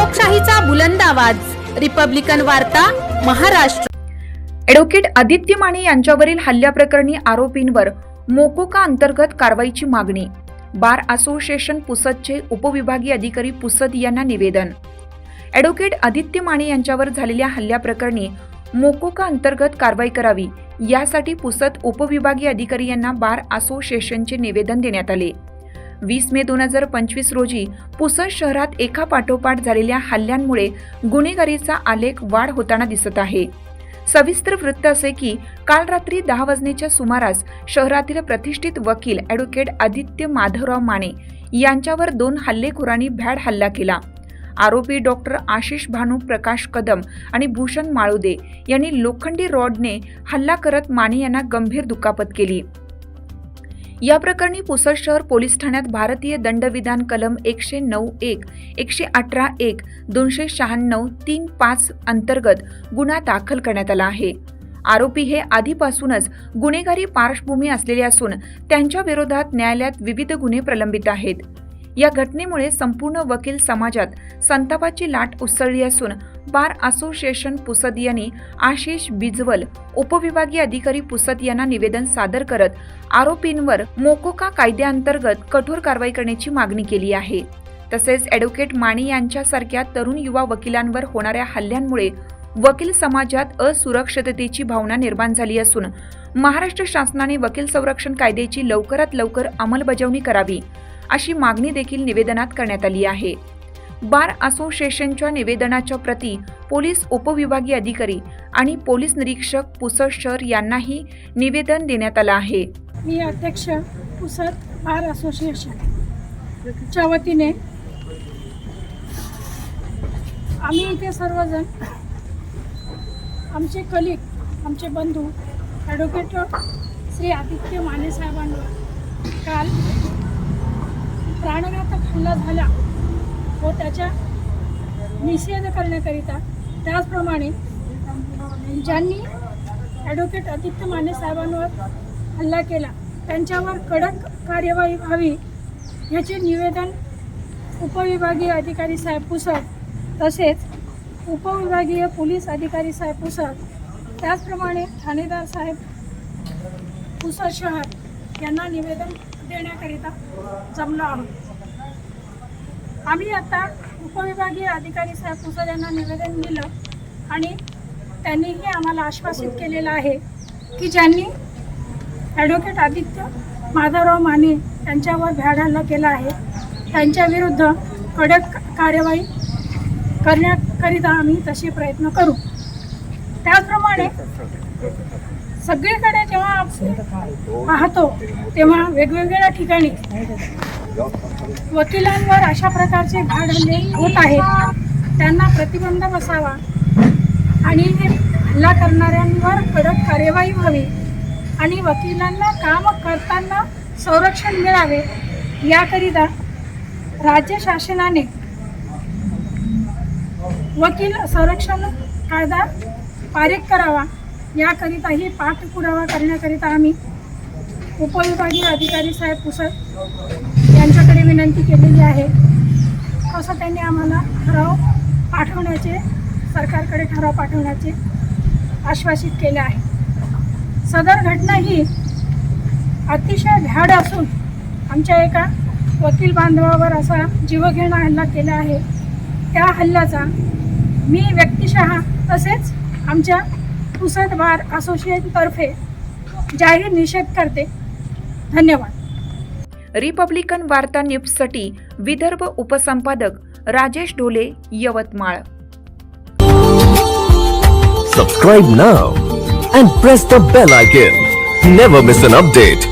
लोकशाहीचा बुलंद आवाज, रिपब्लिकन वार्ता, महाराष्ट्र। ॲडव्होकेट आदित्य माने यांच्यावरील हल्ल्याप्रकरणी आरोपींवर मोकोका अंतर्गत कारवाईची मागणी। बार असोसिएशन पुसदचे उपविभागीय अधिकारी पुसद यांना निवेदन। ॲडव्होकेट आदित्य माने यांच्यावर झालेल्या हल्ल्याप्रकरणी मोकोका अंतर्गत कारवाई करावी यासाठी पुसद उपविभागीय अधिकारी यांना बार असोसिएशनचे निवेदन देण्यात आले। 20 मे 2025 रोजी पुसद शहरात एकापाठोपाठ झालेल्या हल्ल्यांमुळे गुन्हेगारीचा आलेख वाढ होताना दिसत आहे। सविस्तर वृत्त असे की काल रात्री 10 वाजण्याच्या सुमारास शहरातील प्रतिष्ठित वकील ॲडव्होकेट आदित्य माधवराव माने यांच्यावर 2 हल्लेखोरांनी भ्याड हल्ला केला। आरोपी डॉक्टर आशिष भानू प्रकाश कदम आणि भूषण माळुदे यांनी लोखंडी रॉडने हल्ला करत माने यांना गंभीर दुखापत केली। या प्रकरणी पुसद शहर पोलीस ठाण्यात भारतीय दंडविधान कलम 109(1), 118(1), 296, 3(5) अंतर्गत गुन्हा दाखल करण्यात आला आहे। आरोपी हे आधीपासूनच गुन्हेगारी पार्श्वभूमी असलेले असून त्यांच्या विरोधात न्यायालयात विविध गुन्हे प्रलंबित आहेत। या घटनेमुळे संपूर्ण वकील समाजात संतापाची लाट उसळली असून बार असोसिएशन पुसद यांनी आशिष बिजवल उपविभागीय अधिकारी पुसद यांना निवेदन सादर करत आरोपींवर मोकोका कायद्याअंतर्गत कठोर कारवाई करण्याची मागणी केली आहे। तसेच ॲडव्होकेट माने यांच्यासारख्या तरुण युवा वकिलांवर होणाऱ्या हल्ल्यांमुळे वकील समाजात असुरक्षिततेची भावना निर्माण झाली असून महाराष्ट्र शासनाने वकील संरक्षण कायद्याची लवकरात लवकर अंमलबजावणी करावी अशी मागणी देखील निवेदनात करण्यात आली आहे। बार असोसिएशनच्या निवेदनाच्या प्रती पोलीस उपविभागीय अधिकारी आणि पोलीस निरीक्षक पुसद शहर यांनाही निवेदन देण्यात आलं आहे। मी अध्यक्ष पुसद बार असोसिएशनच्या वतीने आम्ही इथे सर्वजण आमचे कलीग, आमचे बंधू ॲडव्होकेट श्री आदित्य माने साहेबांवर काल प्राणघातक हल्ला झाला व त्याच्या निषेध करण्याकरिता, त्याचप्रमाणे ज्यांनी ॲडव्होकेट आदित्य माने साहेबांवर हल्ला केला त्यांच्यावर कडक कार्यवाही व्हावी याचे निवेदन उपविभागीय अधिकारी साहेब पुसद, तसेच उपविभागीय पोलीस अधिकारी साहेब पुसद, त्याचप्रमाणे ठाणेदार साहेब पुसद शहर यांना निवेदन देण्याकरिता जमलो आहोत। आम्ही आता उपविभागीय अधिकारी साहेब पुसद यांना निवेदन दिलं आणि त्यांनीही आम्हाला आश्वासित केलेलं आहे की ज्यांनी ॲडव्होकेट आदित्य माधवराव माने यांच्यावर भ्याड हल्ला केला आहे त्यांच्या विरुद्ध कडक कार्यवाही करण्याकरिता आम्ही तसे प्रयत्न करू। त्याचप्रमाणे सगळीकडे जेव्हा आपण पाहतो तेव्हा वेगवेगळ्या ठिकाणी वकिलांवर अशा प्रकारचे भ्याड हल्ले होत आहेत, त्यांना प्रतिबंध बसावा आणि हे हल्ला करणाऱ्यांवर कडक कार्यवाही व्हावी आणि वकिलांना काम करताना संरक्षण मिळावे याकरिता राज्य शासनाने वकील संरक्षण कायदा पारित करावा याकरिताही पाठपुरावा करण्याकरिता आम्ही उपविभागीय अधिकारी साहेब पुसद यांच्याकडे विनंती केलेली आहे। असं त्यांनी आम्हाला ठराव पाठवण्याचे, सरकारकडे ठराव पाठवण्याचे आश्वासित केले आहे। सदर घटना ही अतिशय भ्याड असून आमच्या एका वकील बांधवावर असा जीवघेणा हल्ला केला आहे। त्या हल्ल्याचा मी व्यक्तिशः तसेच आमच्या पुसद बार असोसिएशनतर्फे जाहीर निषेध करते। धन्यवाद। रिपब्लिकन वार्ता न्यूजसाठी Vidarbha उपसंपादक Rajesh Dhole, Yavatmal. Subscribe now and press the bell icon. Never miss an update.